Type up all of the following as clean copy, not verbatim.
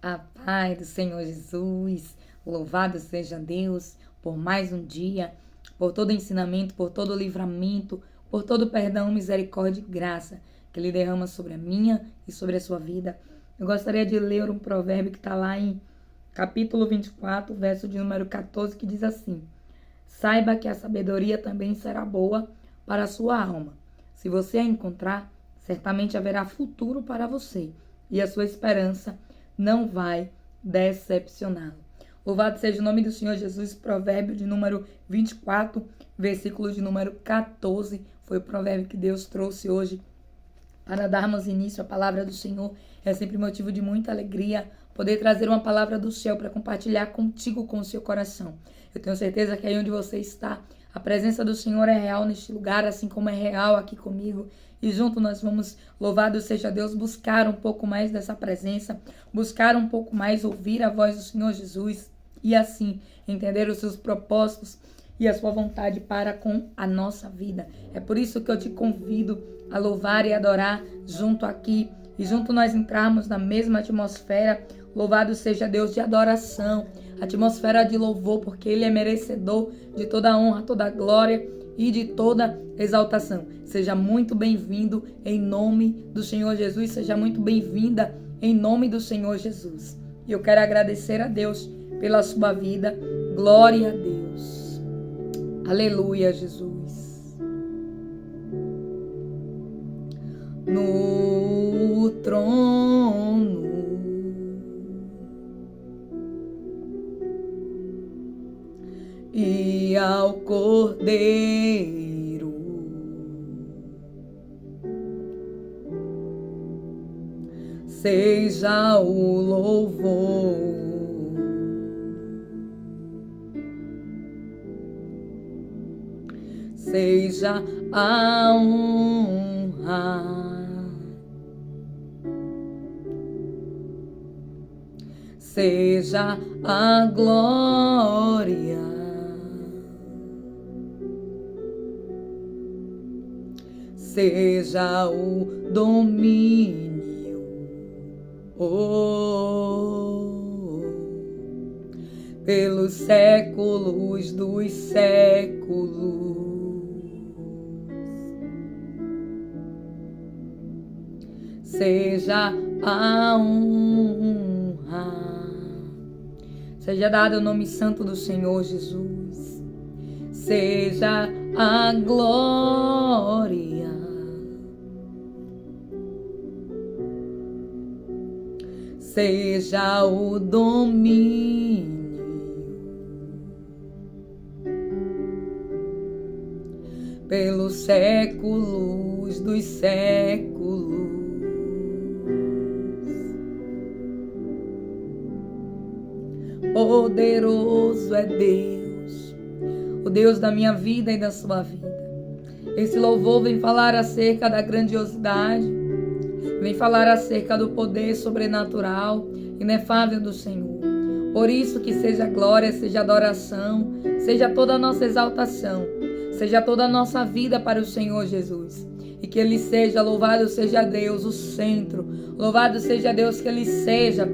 A paz do Senhor Jesus, louvado seja Deus por mais um dia, por todo ensinamento, por todo livramento, por todo perdão, misericórdia e graça que Ele derrama sobre a minha e sobre a sua vida. Eu gostaria de ler um provérbio que está lá em capítulo 24, verso de número 14, que diz assim: saiba que a sabedoria também será boa para a sua alma. Se você a encontrar, certamente haverá futuro para você e a sua esperança não vai decepcioná-lo. Louvado seja o nome do Senhor Jesus. Provérbio de número 24, versículo de número 14, foi o provérbio que Deus trouxe hoje para darmos início à palavra do Senhor. É sempre motivo de muita alegria poder trazer uma palavra do céu para compartilhar contigo, com o seu coração. Eu tenho certeza que aí onde você está, a presença do Senhor é real neste lugar, assim como é real aqui comigo. E junto nós vamos, louvado seja Deus, buscar um pouco mais dessa presença, buscar um pouco mais ouvir a voz do Senhor Jesus e assim entender os seus propósitos e a sua vontade para com a nossa vida. É por isso que eu te convido a louvar e adorar junto aqui e junto nós entrarmos na mesma atmosfera. Louvado seja Deus, de adoração, atmosfera de louvor, porque Ele é merecedor de toda a honra, toda a glória e de toda exaltação. Seja muito bem-vindo em nome do Senhor Jesus, seja muito bem-vinda em nome do Senhor Jesus. E eu quero agradecer a Deus pela sua vida. Glória a Deus. Aleluia, Jesus. No trono e ao Cordeiro seja o louvor, seja a honra, seja a glória, seja o domínio, pelos séculos dos séculos. Seja a honra, seja dado o nome santo do Senhor Jesus. Seja a glória, seja o domínio, pelos séculos dos séculos. Poderoso é Deus, o Deus da minha vida e da sua vida. Esse louvor vem falar acerca da grandiosidade, vem falar acerca do poder sobrenatural, inefável do Senhor. Por isso que seja glória, seja adoração, seja toda a nossa exaltação, seja toda a nossa vida para o Senhor Jesus. E que Ele seja, louvado seja Deus, o centro. Louvado seja Deus, que Ele seja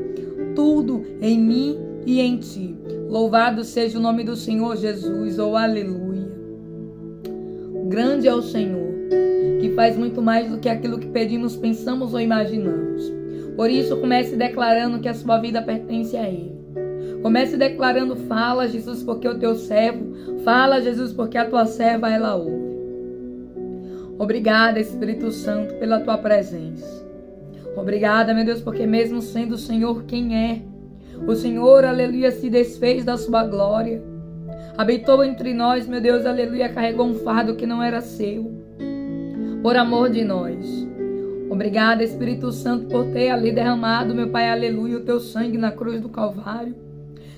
tudo em mim e em ti. Louvado seja o nome do Senhor Jesus, oh aleluia. Grande é o Senhor, que faz muito mais do que aquilo que pedimos, pensamos ou imaginamos. Por isso, comece declarando que a sua vida pertence a Ele. Comece declarando: fala, Jesus, porque o teu servo, fala, Jesus, porque a tua serva ela ouve. Obrigada, Espírito Santo, pela tua presença. Obrigada, meu Deus, porque mesmo sendo o Senhor quem é, o Senhor, aleluia, se desfez da sua glória, habitou entre nós, meu Deus, aleluia, carregou um fardo que não era seu, por amor de nós. Obrigada, Espírito Santo, por ter ali derramado, meu Pai, aleluia, o teu sangue na cruz do Calvário.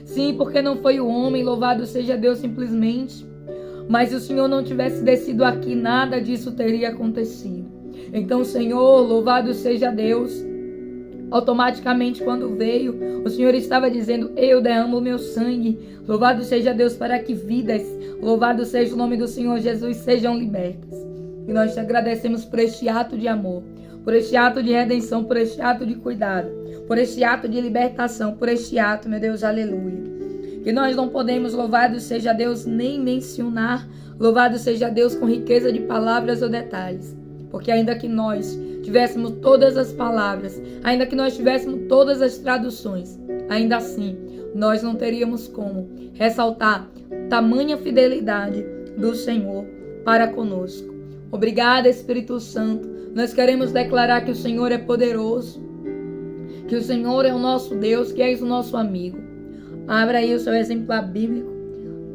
Sim, porque não foi o homem, louvado seja Deus, simplesmente, mas se o Senhor não tivesse descido aqui, nada disso teria acontecido. Então, Senhor, louvado seja Deus, automaticamente quando veio, o Senhor estava dizendo: eu derramo o meu sangue. Louvado seja Deus, para que vidas, louvado seja o nome do Senhor Jesus, sejam libertas. E nós te agradecemos por este ato de amor, por este ato de redenção, por este ato de cuidado, por este ato de libertação, por este ato, meu Deus, aleluia. Que nós não podemos, louvado seja Deus, nem mencionar, louvado seja Deus, com riqueza de palavras ou detalhes. Porque ainda que nós tivéssemos todas as palavras, ainda que nós tivéssemos todas as traduções, ainda assim, nós não teríamos como ressaltar tamanha fidelidade do Senhor para conosco. Obrigada, Espírito Santo. Nós queremos declarar que o Senhor é poderoso, que o Senhor é o nosso Deus, que és o nosso amigo. Abra aí o seu exemplar bíblico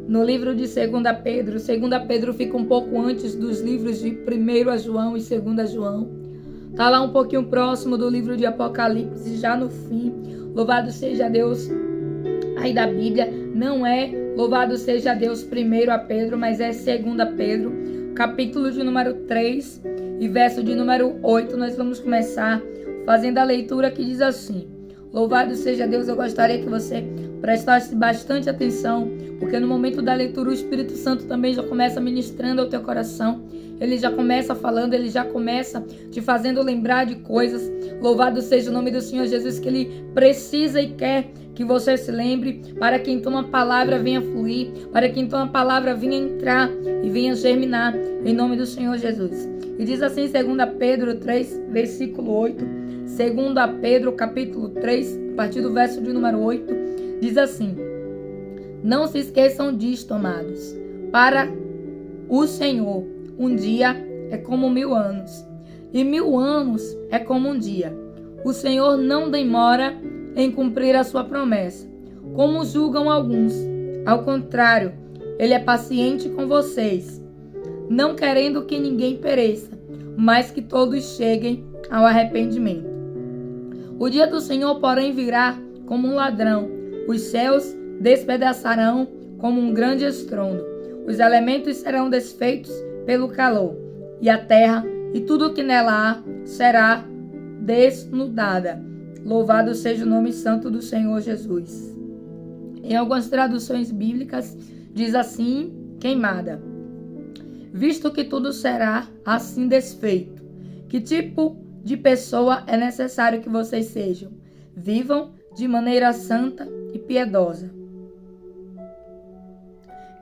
no livro de 2 Pedro. 2 Pedro fica um pouco antes dos livros de 1 João e 2 João. Está lá um pouquinho próximo do livro de Apocalipse, já no fim. Louvado seja Deus. Aí da Bíblia não é louvado seja Deus 1 Pedro, mas é 2 Pedro, capítulo de número 3 e verso de número 8. Nós vamos começar fazendo a leitura que diz assim: louvado seja Deus. Eu gostaria que você prestasse bastante atenção, porque no momento da leitura o Espírito Santo também já começa ministrando ao teu coração. Ele já começa falando, ele já começa te fazendo lembrar de coisas. Louvado seja o nome do Senhor Jesus, que ele precisa e quer que você se lembre, para que então a palavra venha fluir, para que então a palavra venha entrar e venha germinar, em nome do Senhor Jesus. E diz assim, 2 Pedro 3, versículo 8, 2 Pedro capítulo 3, a partir do verso de número 8, diz assim: não se esqueçam disto, amados, para o Senhor um dia é como 1000 anos, e 1000 anos é como um dia. O Senhor não demora em cumprir a sua promessa, como julgam alguns. Ao contrário, ele é paciente com vocês, não querendo que ninguém pereça, mas que todos cheguem ao arrependimento. O dia do Senhor, porém, virá como um ladrão. Os céus despedaçarão como um grande estrondo. Os elementos serão desfeitos pelo calor, e a terra e tudo o que nela há será desnudada. Louvado seja o nome santo do Senhor Jesus. Em algumas traduções bíblicas diz assim, queimada. Visto que tudo será assim desfeito, que tipo de pessoa é necessário que vocês sejam? Vivam de maneira santa e piedosa,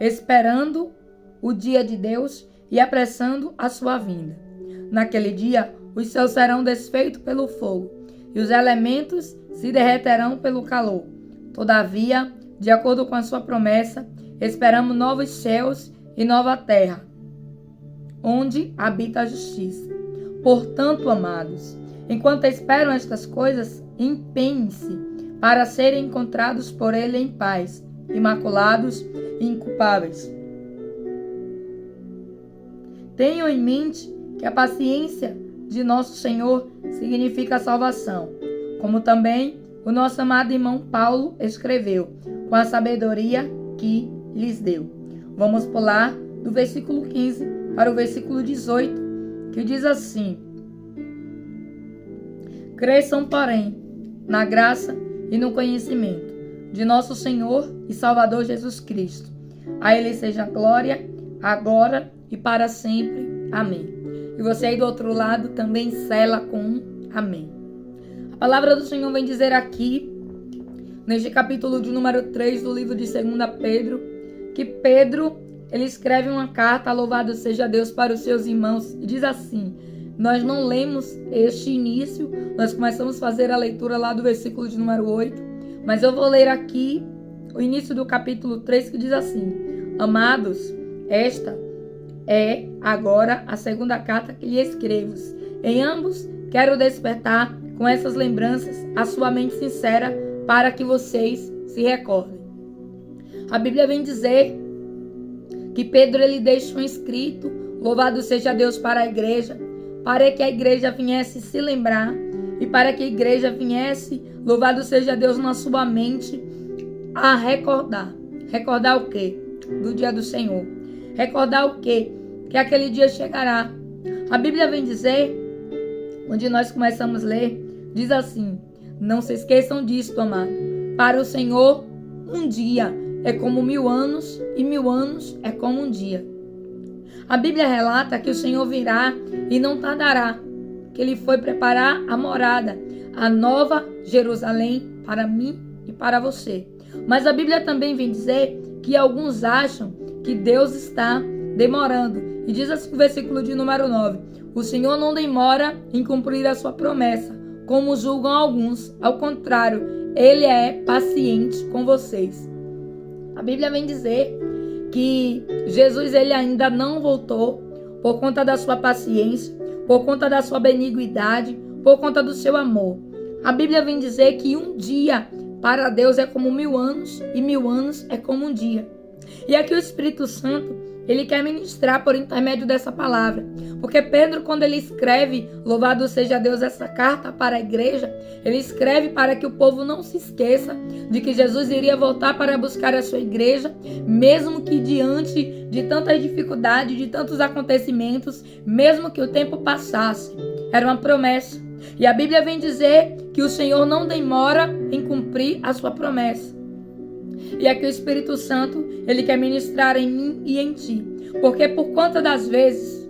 esperando o dia de Deus e apressando a sua vinda. Naquele dia, os céus serão desfeitos pelo fogo, e os elementos se derreterão pelo calor. Todavia, de acordo com a sua promessa, esperamos novos céus e nova terra, onde habita a justiça. Portanto, amados, enquanto esperam estas coisas, empenhem-se para serem encontrados por Ele em paz, imaculados e inculpáveis. Tenham em mente que a paciência de nosso Senhor significa salvação, como também o nosso amado irmão Paulo escreveu, com a sabedoria que lhes deu. Vamos pular do versículo 15 para o versículo 18, que diz assim: cresçam, porém, na graça e no conhecimento de nosso Senhor e Salvador Jesus Cristo. A Ele seja a glória, agora e para sempre. Amém. E você aí do outro lado também sela com um amém. A palavra do Senhor vem dizer aqui, neste capítulo de número 3 do livro de 2 Pedro, que Pedro, ele escreve uma carta, louvado seja Deus, para os seus irmãos, e diz assim, nós não lemos este início, nós começamos a fazer a leitura lá do versículo de número 8, mas eu vou ler aqui o início do capítulo 3, que diz assim: amados, esta é agora a segunda carta que lhe escrevo. Em ambos quero despertar com essas lembranças a sua mente sincera para que vocês se recordem. A Bíblia vem dizer que Pedro ele deixa um escrito, louvado seja Deus, para a igreja, para que a igreja viesse se lembrar e para que a igreja viesse, louvado seja Deus, na sua mente a recordar. Recordar o quê? Do dia do Senhor. Recordar o quê? Que aquele dia chegará. A Bíblia vem dizer, onde nós começamos a ler, diz assim: não se esqueçam disto, amado. Para o Senhor, um dia é como 1000 anos, e 1000 anos é como um dia. A Bíblia relata que o Senhor virá e não tardará. que ele foi preparar a morada, a nova Jerusalém para mim e para você. Mas a Bíblia também vem dizer que alguns acham que Deus está demorando. E diz assim o versículo de número 9: o Senhor não demora em cumprir a sua promessa, como julgam alguns. Ao contrário, Ele é paciente com vocês. A Bíblia vem dizer que Jesus ele ainda não voltou por conta da sua paciência, por conta da sua benignidade, por conta do seu amor. A Bíblia vem dizer que um dia para Deus é como 1000 anos e 1000 anos é como um dia. E aqui o Espírito Santo, ele quer ministrar por intermédio dessa palavra. Porque Pedro, quando ele escreve, louvado seja Deus, essa carta para a igreja, ele escreve para que o povo não se esqueça de que Jesus iria voltar para buscar a sua igreja, mesmo que diante de tantas dificuldades, de tantos acontecimentos, mesmo que o tempo passasse. Era uma promessa. E a Bíblia vem dizer que o Senhor não demora em cumprir a sua promessa. E aqui o Espírito Santo, ele quer ministrar em mim e em ti. Porque por conta das vezes,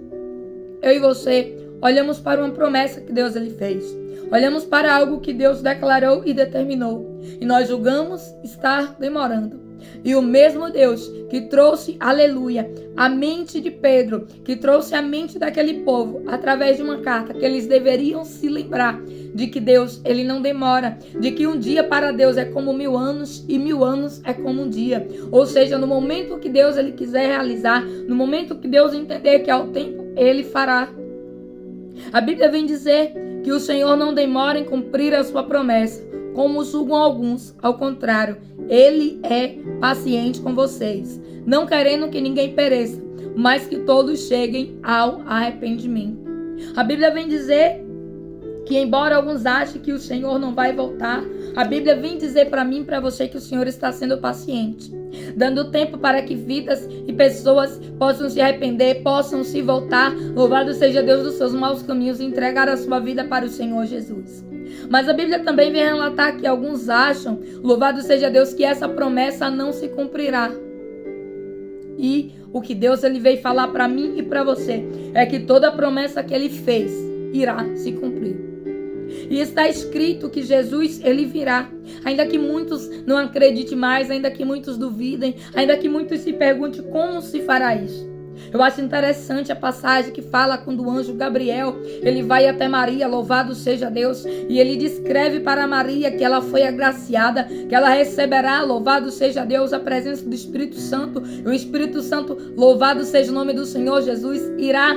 eu e você olhamos para uma promessa que Deus ele fez. Olhamos para algo que Deus declarou e determinou. E nós julgamos estar demorando. E o mesmo Deus que trouxe, aleluia, a mente de Pedro, que trouxe a mente daquele povo através de uma carta, que eles deveriam se lembrar de que Deus, ele não demora, de que um dia para Deus é como 1000 anos e 1000 anos é como um dia. Ou seja, no momento que Deus ele quiser realizar, no momento que Deus entender que é o tempo, ele fará. A Bíblia vem dizer que o Senhor não demora em cumprir a sua promessa, como julgam alguns. Ao contrário, Ele é paciente com vocês, não querendo que ninguém pereça, mas que todos cheguem ao arrependimento. A Bíblia vem dizer que, embora alguns achem que o Senhor não vai voltar, a Bíblia vem dizer para mim e para você que o Senhor está sendo paciente, dando tempo para que vidas e pessoas possam se arrepender, possam se voltar. Louvado seja Deus dos seus maus caminhos e entregar a sua vida para o Senhor Jesus. Mas a Bíblia também vem relatar que alguns acham, louvado seja Deus, que essa promessa não se cumprirá. E o que Deus ele veio falar para mim e para você é que toda a promessa que ele fez irá se cumprir. E está escrito que Jesus ele virá. Ainda que muitos não acreditem mais, ainda que muitos duvidem, ainda que muitos se perguntem como se fará isso. Eu acho interessante a passagem que fala quando o anjo Gabriel, ele vai até Maria, louvado seja Deus, e ele descreve para Maria que ela foi agraciada, que ela receberá, louvado seja Deus, a presença do Espírito Santo. E o Espírito Santo, louvado seja o nome do Senhor Jesus, irá,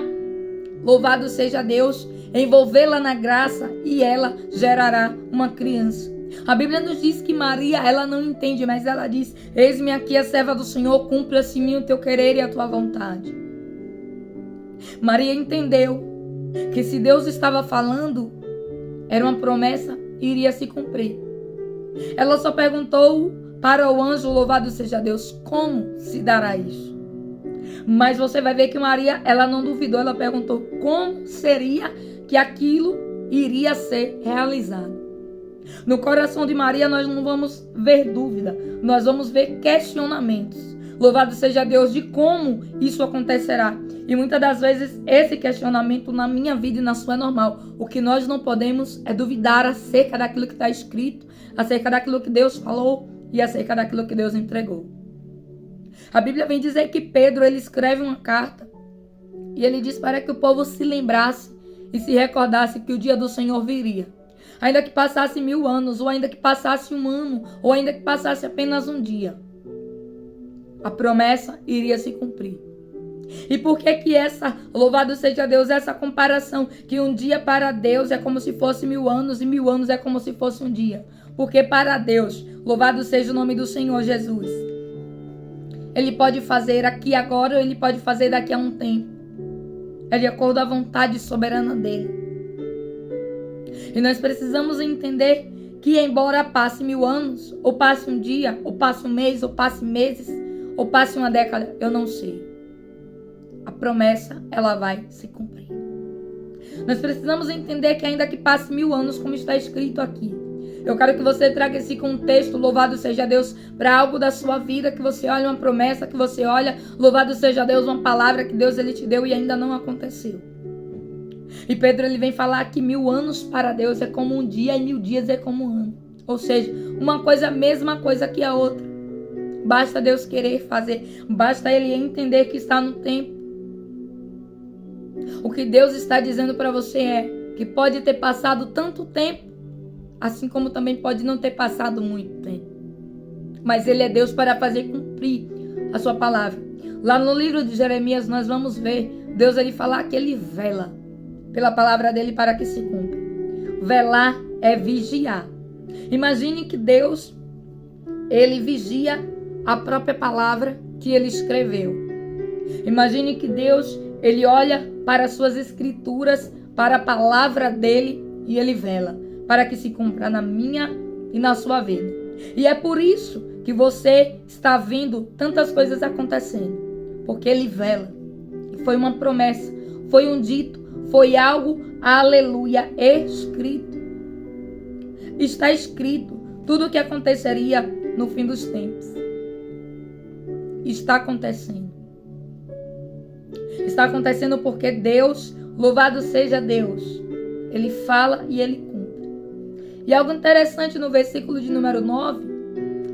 louvado seja Deus, envolvê-la na graça e ela gerará uma criança. A Bíblia nos diz que Maria, ela não entende, mas ela diz: eis-me aqui a serva do Senhor, cumpra-se em mim o teu querer e a tua vontade. Maria entendeu que se Deus estava falando, era uma promessa e iria se cumprir. Ela só perguntou para o anjo, louvado seja Deus, como se dará isso? Mas você vai ver que Maria, ela não duvidou, ela perguntou como seria que aquilo iria ser realizado. No coração de Maria nós não vamos ver dúvida, nós vamos ver questionamentos. Louvado seja Deus de como isso acontecerá. E muitas das vezes esse questionamento na minha vida e na sua é normal. O que nós não podemos é duvidar acerca daquilo que está escrito, acerca daquilo que Deus falou e acerca daquilo que Deus entregou. A Bíblia vem dizer que Pedro ele escreve uma carta e ele diz para que o povo se lembrasse e se recordasse que o dia do Senhor viria. Ainda que passasse 1000 anos, ou ainda que passasse 1 ano, ou ainda que passasse apenas um dia, a promessa iria se cumprir. E por que essa, louvado seja Deus, essa comparação, que um dia para Deus é como se fosse 1000 anos e 1000 anos é como se fosse um dia? Porque para Deus, louvado seja o nome do Senhor Jesus, Ele pode fazer aqui agora, ou Ele pode fazer daqui a um tempo. É de acordo com a vontade soberana dEle. E nós precisamos entender que, embora passe 1000 anos, ou passe um dia, ou passe um mês, ou passe meses, ou passe uma década, eu não sei. A promessa, ela vai se cumprir. Nós precisamos entender que ainda que passe 1000 anos, como está escrito aqui, eu quero que você traga esse contexto, louvado seja Deus, para algo da sua vida, que você olha uma promessa, que você olha, louvado seja Deus, uma palavra que Deus ele te deu e ainda não aconteceu. E Pedro ele vem falar que 1000 anos para Deus é como um dia e 1000 dias é como um ano. Ou seja, uma coisa é a mesma coisa que a outra. Basta Deus querer fazer. Basta Ele entender que está no tempo. O que Deus está dizendo para você é que pode ter passado tanto tempo, assim como também pode não ter passado muito tempo. Mas Ele é Deus para fazer cumprir a sua palavra. Lá no livro de Jeremias nós vamos ver Deus ele falar que Ele vela pela palavra dele para que se cumpra. Velar é vigiar. Imagine que Deus, ele vigia a própria palavra que ele escreveu. Imagine que Deus, ele olha para as suas escrituras, para a palavra dele e ele vela para que se cumpra na minha e na sua vida. E é por isso que você está vendo tantas coisas acontecendo, porque ele vela. E foi uma promessa, foi um dito, foi algo, aleluia, escrito. Está escrito tudo o que aconteceria no fim dos tempos. Está acontecendo. Está acontecendo porque Deus, louvado seja Deus, Ele fala e Ele cumpre. E algo interessante no versículo de número 9,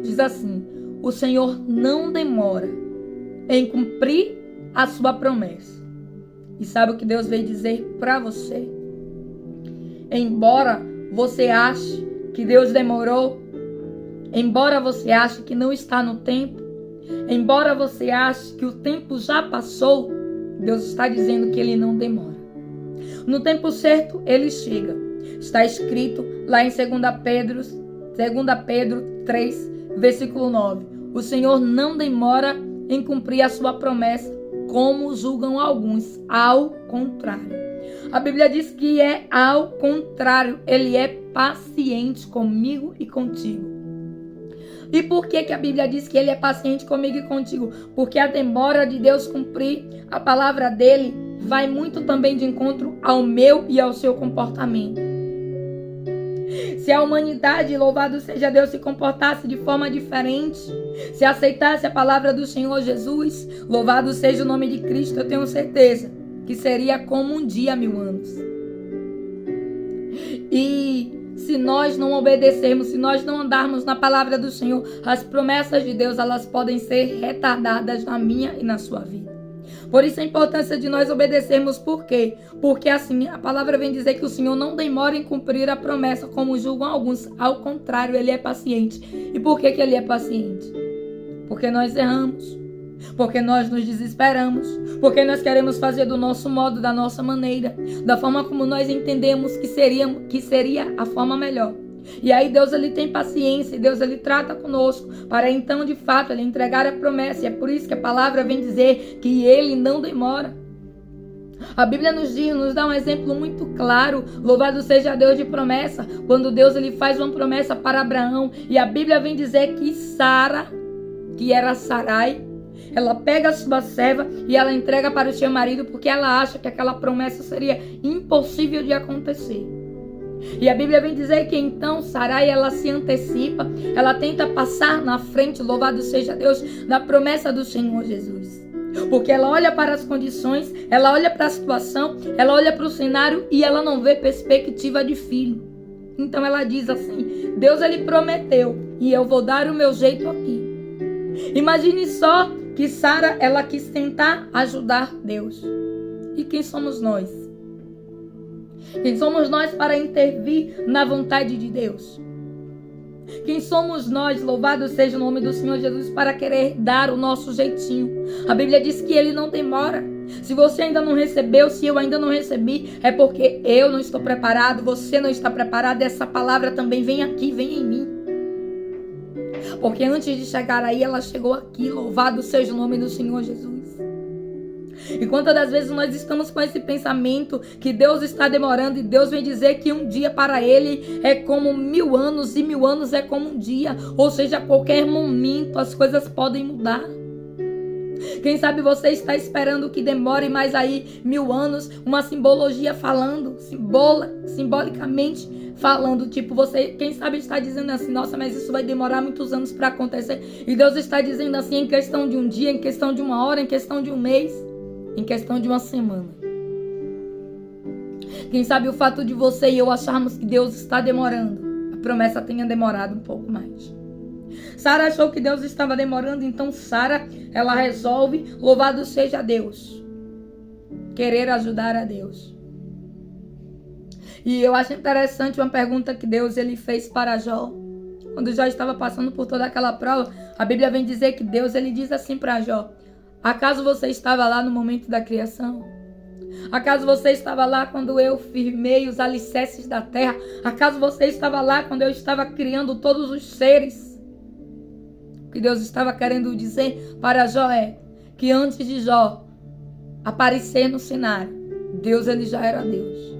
diz assim: o Senhor não demora em cumprir a sua promessa. E sabe o que Deus veio dizer para você? Embora você ache que Deus demorou, embora você ache que não está no tempo, embora você ache que o tempo já passou, Deus está dizendo que Ele não demora. No tempo certo, Ele chega. Está escrito lá em 2 Pedro 3, versículo 9. O Senhor não demora em cumprir a sua promessa, como julgam alguns. Ao contrário. A Bíblia diz que é ao contrário. Ele é paciente comigo e contigo. E por que a Bíblia diz que Ele é paciente comigo e contigo? Porque a demora de Deus cumprir a palavra dEle vai muito também de encontro ao meu e ao seu comportamento. Se a humanidade, louvado seja Deus, se comportasse de forma diferente, se aceitasse a palavra do Senhor Jesus, louvado seja o nome de Cristo, eu tenho certeza que seria como um dia 1000 anos. E se nós não obedecermos, se nós não andarmos na palavra do Senhor, as promessas de Deus, elas podem ser retardadas na minha e na sua vida. Por isso a importância de nós obedecermos. Por quê? Porque assim, a palavra vem dizer que o Senhor não demora em cumprir a promessa, como julgam alguns. Ao contrário, Ele é paciente. E por que Ele é paciente? Porque nós erramos. Porque nós nos desesperamos. Porque nós queremos fazer do nosso modo, da nossa maneira, da forma como nós entendemos que seria a forma melhor. E aí Deus ele tem paciência, Deus ele trata conosco para então de fato Ele entregar a promessa. E é por isso que a palavra vem dizer que Ele não demora. A Bíblia nos dá um exemplo muito claro, louvado seja Deus, de promessa, quando Deus ele faz uma promessa para Abraão. E a Bíblia vem dizer que Sara, que era Sarai, ela pega a sua serva e ela entrega para o seu marido, porque ela acha que aquela promessa seria impossível de acontecer. E a Bíblia vem dizer que então Sarai ela se antecipa, ela tenta passar na frente, louvado seja Deus, da promessa do Senhor Jesus. Porque ela olha para as condições, ela olha para a situação, ela olha para o cenário e ela não vê perspectiva de filho. Então ela diz assim: Deus ele prometeu e eu vou dar o meu jeito aqui. Imagine só que Sara ela quis tentar ajudar Deus. E quem somos nós? Quem somos nós para intervir na vontade de Deus? Quem somos nós, louvado seja o nome do Senhor Jesus, para querer dar o nosso jeitinho? A Bíblia diz que Ele não demora. Se você ainda não recebeu, se eu ainda não recebi, é porque eu não estou preparado, você não está preparado. Essa palavra também vem aqui, vem em mim. Porque antes de chegar aí, ela chegou aqui. Louvado seja o nome do Senhor Jesus. E quantas das vezes nós estamos com esse pensamento que Deus está demorando e Deus vem dizer que um dia para Ele é como 1000 anos e 1000 anos é como um dia. Ou seja, a qualquer momento as coisas podem mudar. Quem sabe você está esperando que demore mais aí 1000 anos, uma simbologia falando, simbolicamente falando, tipo você, quem sabe está dizendo assim: nossa, mas isso vai demorar muitos anos para acontecer. E Deus está dizendo assim, em questão de um dia, em questão de uma hora, em questão de um mês, em questão de uma semana. Quem sabe o fato de você e eu acharmos que Deus está demorando, a promessa tenha demorado um pouco mais. Sara achou que Deus estava demorando, então Sara, ela resolve, louvado seja Deus, querer ajudar a Deus. E eu acho interessante uma pergunta que Deus ele fez para Jó. Quando Jó estava passando por toda aquela prova, a Bíblia vem dizer que Deus ele diz assim para Jó: acaso você estava lá no momento da criação? Acaso você estava lá quando eu firmei os alicerces da terra? Acaso você estava lá quando eu estava criando todos os seres? O que Deus estava querendo dizer para Jó é que antes de Jó aparecer no cenário, Deus ele já era Deus.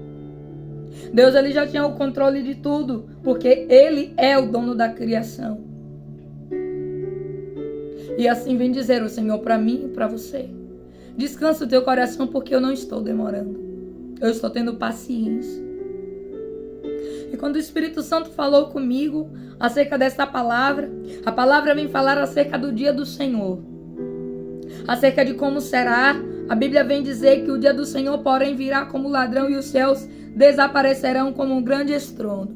Deus ele já tinha o controle de tudo, porque ele é o dono da criação. E assim vem dizer o Senhor para mim e para você: descansa o teu coração, porque eu não estou demorando. Eu estou tendo paciência. E quando o Espírito Santo falou comigo acerca dessa palavra, a palavra vem falar acerca do dia do Senhor. Acerca de como será. A Bíblia vem dizer que o dia do Senhor, porém, virá como ladrão e os céus desaparecerão como um grande estrondo.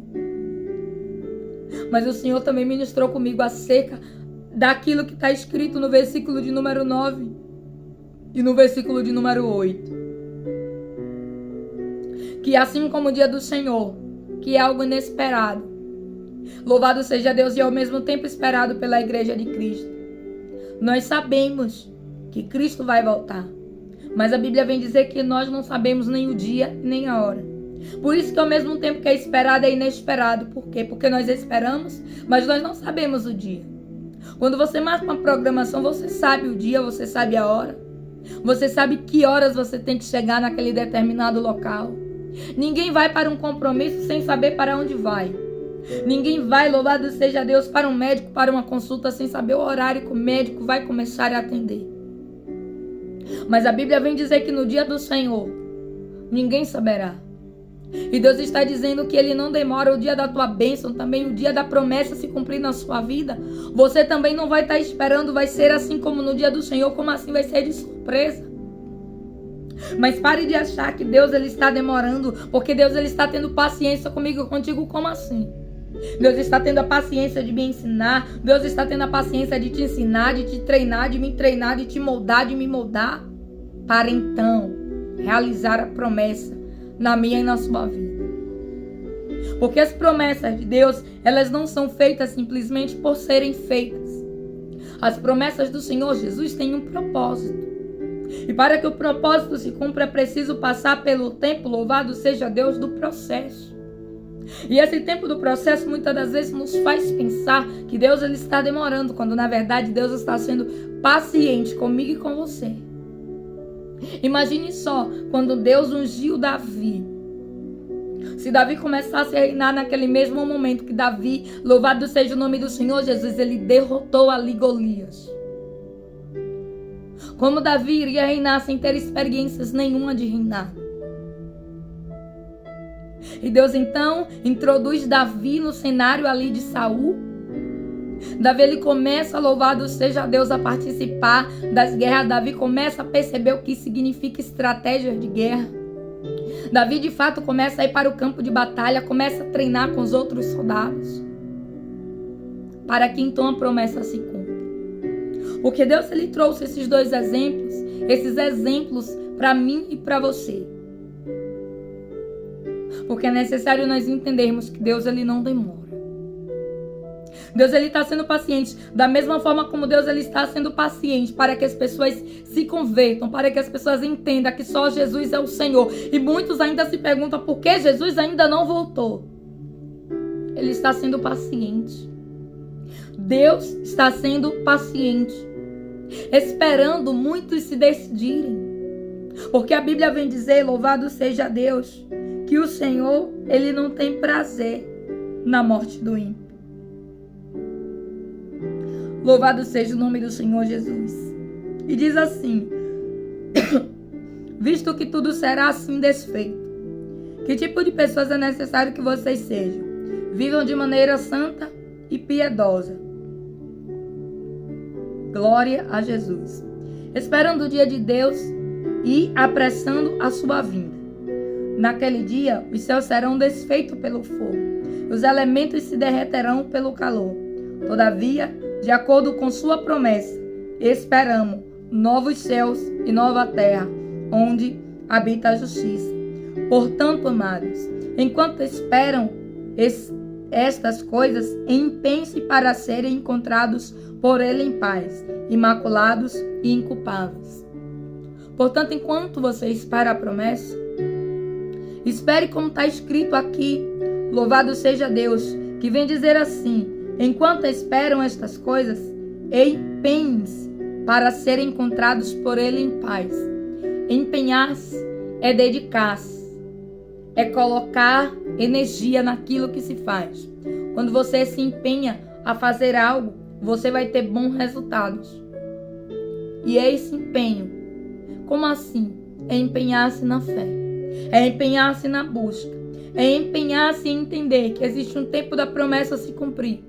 Mas o Senhor também ministrou comigo acerca daquilo que está escrito no versículo de número 9 e no versículo de número 8. Que assim como o dia do Senhor, que é algo inesperado, louvado seja Deus, e ao mesmo tempo esperado pela igreja de Cristo. Nós sabemos que Cristo vai voltar, mas a Bíblia vem dizer que nós não sabemos nem o dia nem a hora. Por isso que ao mesmo tempo que é esperado é inesperado. Por quê? Porque nós esperamos, mas nós não sabemos o dia. Quando você marca uma programação, você sabe o dia, você sabe a hora. Você sabe que horas você tem que chegar naquele determinado local. Ninguém vai para um compromisso sem saber para onde vai. Ninguém vai, louvado seja Deus, para um médico, para uma consulta, sem saber o horário que o médico vai começar a atender. Mas a Bíblia vem dizer que no dia do Senhor, ninguém saberá. E Deus está dizendo que Ele não demora o dia da tua bênção, também o dia da promessa se cumprir na sua vida. Você também não vai estar esperando, vai ser assim como no dia do Senhor, como assim vai ser de surpresa. Mas pare de achar que Deus ele está demorando, porque Deus ele está tendo paciência comigo e contigo, como assim? Deus está tendo a paciência de me ensinar, Deus está tendo a paciência de te ensinar, de te treinar, de me treinar, de te moldar, de me moldar, para então realizar a promessa na minha e na sua vida. Porque as promessas de Deus, elas não são feitas simplesmente por serem feitas. As promessas do Senhor Jesus têm um propósito. E para que o propósito se cumpra, é preciso passar pelo tempo, louvado seja Deus, do processo. E esse tempo do processo muitas das vezes nos faz pensar que Deus ele está demorando, quando na verdade Deus está sendo paciente comigo e com você. Imagine só, quando Deus ungiu Davi. Se Davi começasse a reinar naquele mesmo momento que Davi, louvado seja o nome do Senhor Jesus, ele derrotou ali Golias. Como Davi iria reinar sem ter experiências nenhuma de reinar? E Deus então introduz Davi no cenário ali de Saul. Davi ele começa, louvado seja Deus, a participar das guerras. Davi começa a perceber o que significa estratégia de guerra. Davi de fato começa a ir para o campo de batalha, começa a treinar com os outros soldados, para que então a promessa se cumpra. Porque Deus ele trouxe esses dois exemplos, para mim e para você. Porque é necessário nós entendermos que Deus ele não demora. Deus ele está sendo paciente, da mesma forma como Deus ele está sendo paciente para que as pessoas se convertam, para que as pessoas entendam que só Jesus é o Senhor. E muitos ainda se perguntam por que Jesus ainda não voltou. Ele está sendo paciente. Deus está sendo paciente, esperando muitos se decidirem. Porque a Bíblia vem dizer, louvado seja Deus, que o Senhor ele não tem prazer na morte do ímpio. Louvado seja o nome do Senhor Jesus. E diz assim: visto que tudo será assim desfeito, que tipo de pessoas é necessário que vocês sejam? Vivam de maneira santa e piedosa. Glória a Jesus. Esperando o dia de Deus e apressando a sua vinda. Naquele dia, os céus serão desfeitos pelo fogo, os elementos se derreterão pelo calor. Todavia, de acordo com sua promessa, esperamos novos céus e nova terra, onde habita a justiça. Portanto, amados, enquanto esperam estas coisas, empenhem-se para serem encontrados por Ele em paz, imaculados e inculpáveis. Portanto, enquanto você espera a promessa, espere como está escrito aqui. Louvado seja Deus, que vem dizer assim: enquanto esperam estas coisas, empenhem-se para serem encontrados por Ele em paz. Empenhar-se é dedicar-se, é colocar energia naquilo que se faz. Quando você se empenha a fazer algo, você vai ter bons resultados. E é esse empenho. Como assim? É empenhar-se na fé. É empenhar-se na busca. É empenhar-se em entender que existe um tempo da promessa se cumprir.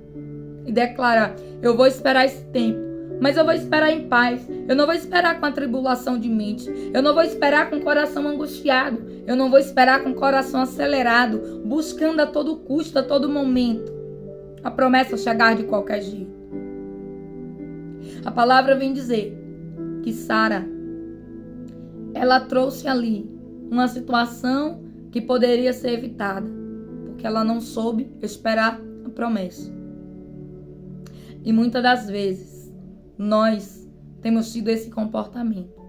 E declarar: eu vou esperar esse tempo, mas eu vou esperar em paz. Eu não vou esperar com a tribulação de mente. Eu não vou esperar com o coração angustiado. Eu não vou esperar com o coração acelerado, buscando a todo custo, a todo momento a promessa chegar de qualquer jeito. A palavra vem dizer que Sara, ela trouxe ali uma situação que poderia ser evitada, porque ela não soube esperar a promessa. E muitas das vezes nós temos tido esse comportamento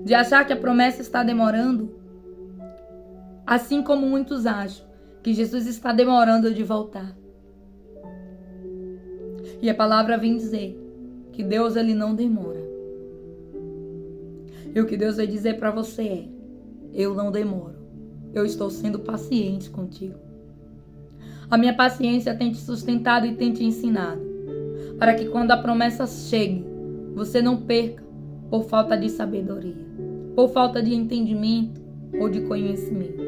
de achar que a promessa está demorando, assim como muitos acham que Jesus está demorando de voltar. E a palavra vem dizer que Deus, ele não demora. E o que Deus vai dizer para você é: eu não demoro. Eu estou sendo paciente contigo. A minha paciência tem te sustentado e tem te ensinado, para que quando a promessa chegue, você não perca por falta de sabedoria, por falta de entendimento ou de conhecimento.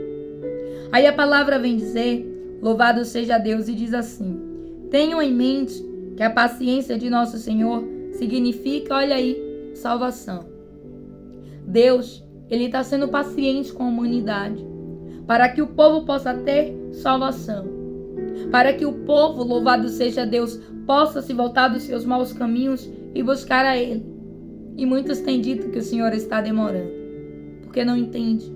Aí a palavra vem dizer: louvado seja Deus, e diz assim: tenham em mente que a paciência de nosso Senhor significa, olha aí, salvação. Deus, ele está sendo paciente com a humanidade, para que o povo possa ter salvação, para que o povo, louvado seja Deus, possa se voltar dos seus maus caminhos e buscar a Ele. E muitos têm dito que o Senhor está demorando, porque não entende.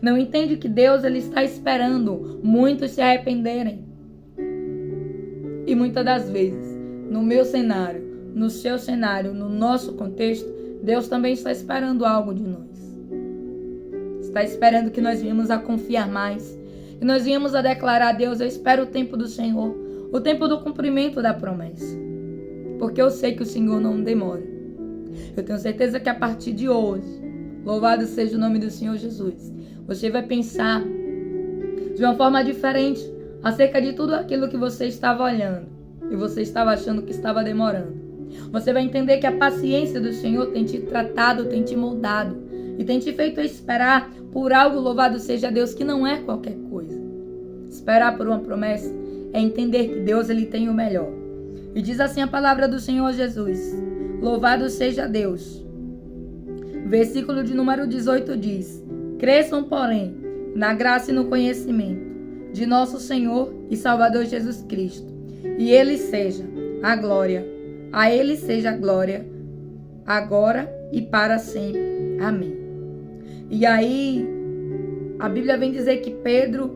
Não entende que Deus, ele está esperando muitos se arrependerem. E muitas das vezes, no meu cenário, no seu cenário, no nosso contexto, Deus também está esperando algo de nós. Está esperando que nós venhamos a confiar mais, que nós venhamos a declarar a Deus: eu espero o tempo do Senhor, o tempo do cumprimento da promessa, porque eu sei que o Senhor não demora. Eu tenho certeza que a partir de hoje, louvado seja o nome do Senhor Jesus, você vai pensar de uma forma diferente acerca de tudo aquilo que você estava olhando e você estava achando que estava demorando. Você vai entender que a paciência do Senhor tem te tratado, tem te moldado e tem te feito esperar por algo, louvado seja Deus, que não é qualquer coisa. Esperar por uma promessa é entender que Deus, ele tem o melhor. E diz assim a palavra do Senhor Jesus: louvado seja Deus. Versículo de número 18 diz: cresçam, porém, na graça e no conhecimento de nosso Senhor e Salvador Jesus Cristo, e Ele seja a glória, a Ele seja a glória, agora e para sempre. Amém. E aí, a Bíblia vem dizer que Pedro,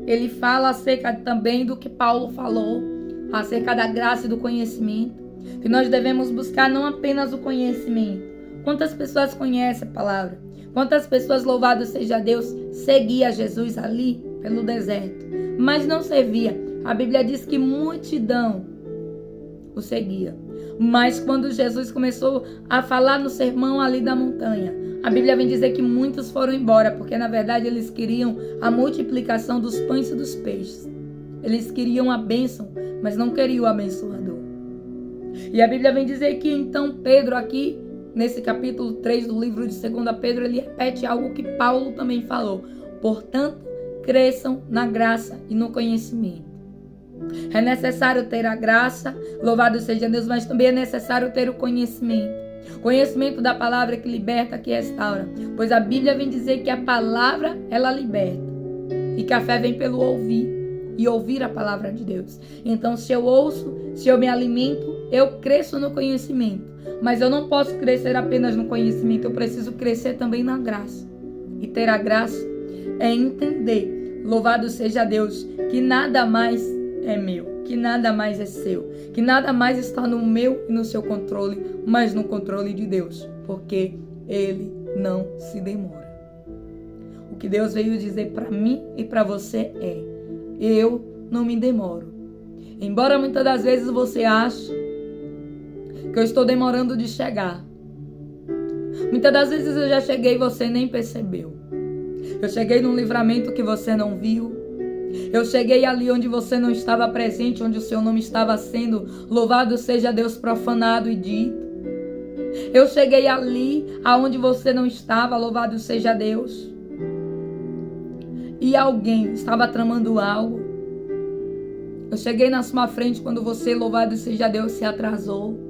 ele fala acerca também do que Paulo falou, acerca da graça e do conhecimento, que nós devemos buscar não apenas o conhecimento. Quantas pessoas conhecem a palavra? Quantas pessoas, louvado seja Deus, seguia Jesus ali pelo deserto, mas não servia. A Bíblia diz que multidão o seguia. Mas quando Jesus começou a falar no sermão ali da montanha, a Bíblia vem dizer que muitos foram embora, porque na verdade eles queriam a multiplicação dos pães e dos peixes. Eles queriam a bênção, mas não queriam o abençoador. E a Bíblia vem dizer que então Pedro aqui, nesse capítulo 3 do livro de 2 Pedro, ele repete algo que Paulo também falou: portanto, cresçam na graça e no conhecimento. É necessário ter a graça, louvado seja Deus, mas também é necessário ter o conhecimento. Conhecimento da palavra que liberta, que restaura. Pois a Bíblia vem dizer que a palavra, ela liberta. E que a fé vem pelo ouvir. E ouvir a palavra de Deus. Então, se eu ouço, se eu me alimento, eu cresço no conhecimento. Mas eu não posso crescer apenas no conhecimento. Eu preciso crescer também na graça. E ter a graça é entender, louvado seja Deus, que nada mais é meu, que nada mais é seu, que nada mais está no meu e no seu controle, mas no controle de Deus, porque Ele não se demora. O que Deus veio dizer para mim e para você é: eu não me demoro. Embora muitas das vezes você ache que eu estou demorando de chegar, muitas das vezes eu já cheguei e você nem percebeu. Eu cheguei num livramento que você não viu. Eu cheguei ali onde você não estava presente, onde o seu nome estava sendo louvado seja Deus, profanado e dito. Eu cheguei ali aonde você não estava, louvado seja Deus. E alguém estava tramando algo. Eu cheguei na sua frente quando você, louvado seja Deus, se atrasou.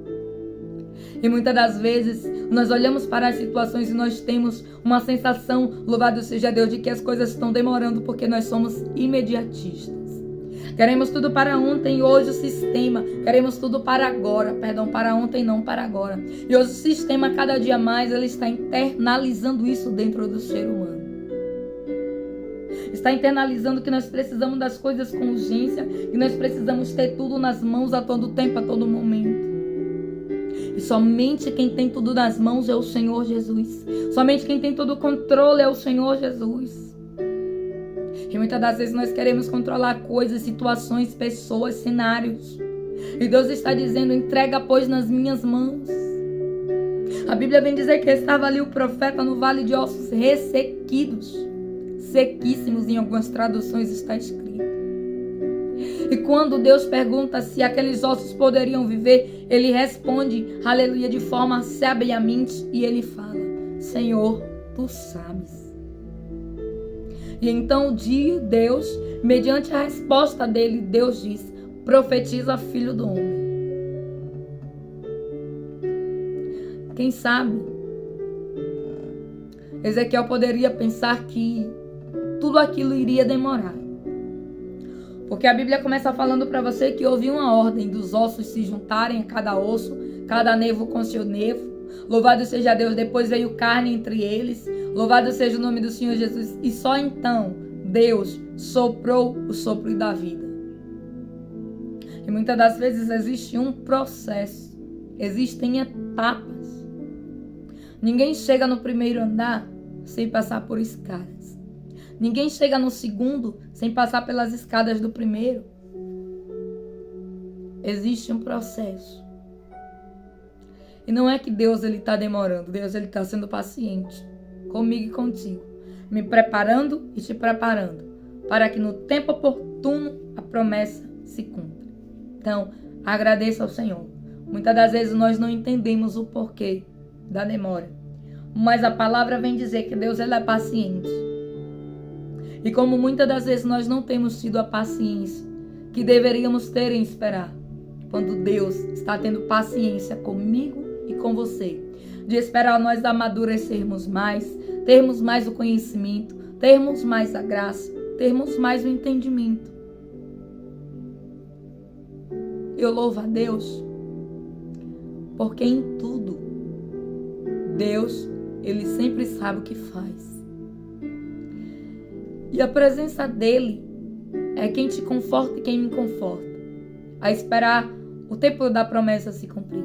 E muitas das vezes nós olhamos para as situações e nós temos uma sensação, louvado seja Deus, de que as coisas estão demorando porque nós somos imediatistas. Queremos tudo para ontem e hoje o sistema, queremos tudo para agora, para ontem não para agora. E hoje o sistema, cada dia mais, ele está internalizando isso dentro do ser humano. Está internalizando que nós precisamos das coisas com urgência, que nós precisamos ter tudo nas mãos a todo tempo, a todo momento. E somente quem tem tudo nas mãos é o Senhor Jesus. Somente quem tem todo o controle é o Senhor Jesus. E muitas das vezes nós queremos controlar coisas, situações, pessoas, cenários. E Deus está dizendo: entrega, pois, nas minhas mãos. A Bíblia vem dizer que estava ali o profeta no vale de ossos ressequidos. Sequíssimos, em algumas traduções está escrito. E quando Deus pergunta se aqueles ossos poderiam viver, ele responde, aleluia, de forma sabiamente, e ele fala: Senhor, tu sabes. E então Deus, mediante a resposta dele, Deus diz: profetiza, filho do homem. Quem sabe Ezequiel poderia pensar que tudo aquilo iria demorar. Porque a Bíblia começa falando para você que houve uma ordem dos ossos se juntarem a cada osso, cada nervo com seu nervo. Louvado seja Deus, depois veio carne entre eles. Louvado seja o nome do Senhor Jesus. E só então Deus soprou o sopro da vida. E muitas das vezes existe um processo. Existem etapas. Ninguém chega no primeiro andar sem passar por escadas. Ninguém chega no segundo sem passar pelas escadas do primeiro. Existe um processo. E não é que Deus está demorando. Deus está sendo paciente comigo e contigo. Me preparando e te preparando. Para que no tempo oportuno a promessa se cumpra. Então, agradeça ao Senhor. Muitas das vezes nós não entendemos o porquê da demora. Mas a palavra vem dizer que Deus é paciente. E como muitas das vezes nós não temos tido a paciência que deveríamos ter em esperar, quando Deus está tendo paciência comigo e com você, de esperar nós amadurecermos mais, termos mais o conhecimento, termos mais a graça, termos mais o entendimento. Eu louvo a Deus, porque em tudo, Deus, Ele sempre sabe o que faz. E a presença dele é quem te conforta e quem me conforta a esperar o tempo da promessa se cumprir.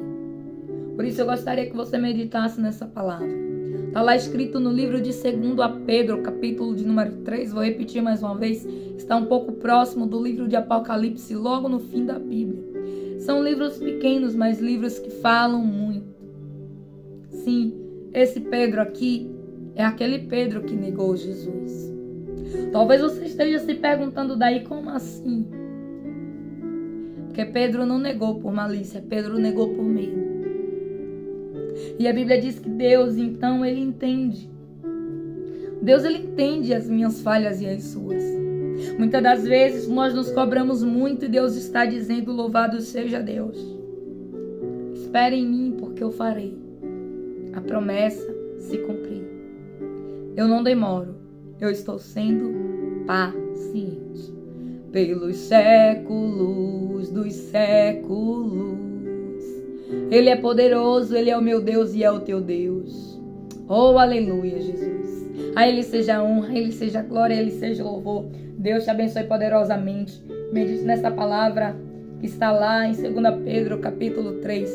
Por isso eu gostaria que você meditasse nessa palavra. Está lá escrito no livro de 2 Pedro, capítulo de número 3. Vou repetir mais uma vez. Está um pouco próximo do livro de Apocalipse, logo no fim da Bíblia. São livros pequenos, mas livros que falam muito. Sim, esse Pedro aqui é aquele Pedro que negou Jesus. Talvez você esteja se perguntando daí, como assim? Porque Pedro não negou por malícia, Pedro negou por medo. E a Bíblia diz que Deus, então, Ele entende. Deus, Ele entende as minhas falhas e as suas. Muitas das vezes nós nos cobramos muito e Deus está dizendo: louvado seja Deus. Espere em mim, porque eu farei a promessa se cumprir. Eu não demoro. Eu estou sendo paciente. Pelos séculos dos séculos. Ele é poderoso, Ele é o meu Deus e é o teu Deus. Oh, aleluia, Jesus. A Ele seja a honra, a Ele seja a glória, a Ele seja o louvor. Deus te abençoe poderosamente. Medite nessa palavra que está lá em 2 Pedro, capítulo 3,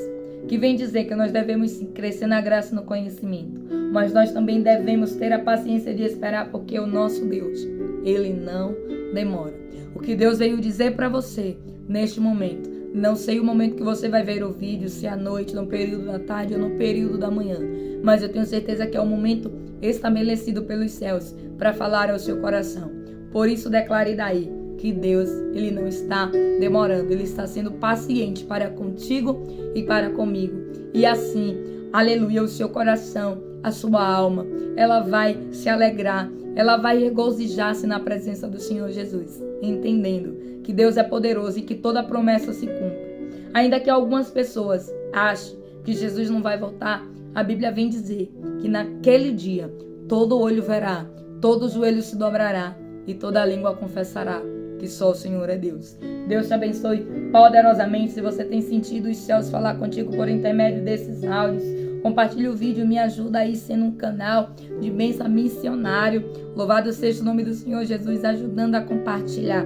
que vem dizer que nós devemos crescer na graça e no conhecimento, mas nós também devemos ter a paciência de esperar, porque o nosso Deus, Ele não demora. O que Deus veio dizer para você neste momento, não sei o momento que você vai ver o vídeo, se é à noite, no período da tarde ou no período da manhã, mas eu tenho certeza que é o momento estabelecido pelos céus para falar ao seu coração. Por isso declare daí que Deus, Ele não está demorando, Ele está sendo paciente para contigo e para comigo. E assim, aleluia, o seu coração, a sua alma, ela vai se alegrar, ela vai regozijar-se na presença do Senhor Jesus, entendendo que Deus é poderoso e que toda promessa se cumpre. Ainda que algumas pessoas achem que Jesus não vai voltar, a Bíblia vem dizer que naquele dia todo olho verá, todo joelho se dobrará e toda língua confessará que só o Senhor é Deus. Deus te abençoe poderosamente. Se você tem sentido os céus falar contigo por intermédio desses áudios, compartilhe o vídeo, me ajuda aí sendo um canal de bênção missionário. Louvado seja o nome do Senhor Jesus, ajudando a compartilhar.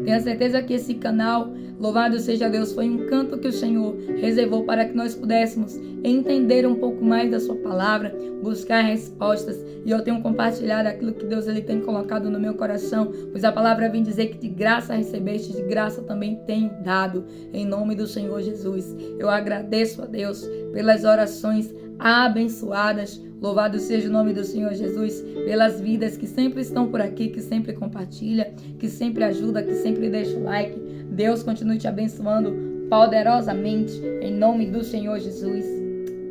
Tenha certeza que esse canal, louvado seja Deus, foi um canto que o Senhor reservou para que nós pudéssemos entender um pouco mais da sua palavra, buscar respostas. E eu tenho compartilhado aquilo que Deus Ele tem colocado no meu coração, pois a palavra vem dizer que de graça recebeste, de graça também tenho dado, em nome do Senhor Jesus. Eu agradeço a Deus pelas orações abençoadas. Louvado seja o nome do Senhor Jesus, pelas vidas que sempre estão por aqui, que sempre compartilha, que sempre ajuda, que sempre deixa o like. Deus continue te abençoando poderosamente, em nome do Senhor Jesus.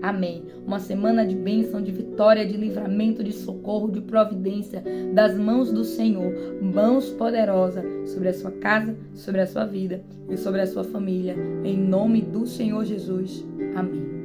Amém. Uma semana de bênção, de vitória, de livramento, de socorro, de providência das mãos do Senhor, mãos poderosas sobre a sua casa, sobre a sua vida e sobre a sua família, em nome do Senhor Jesus. Amém.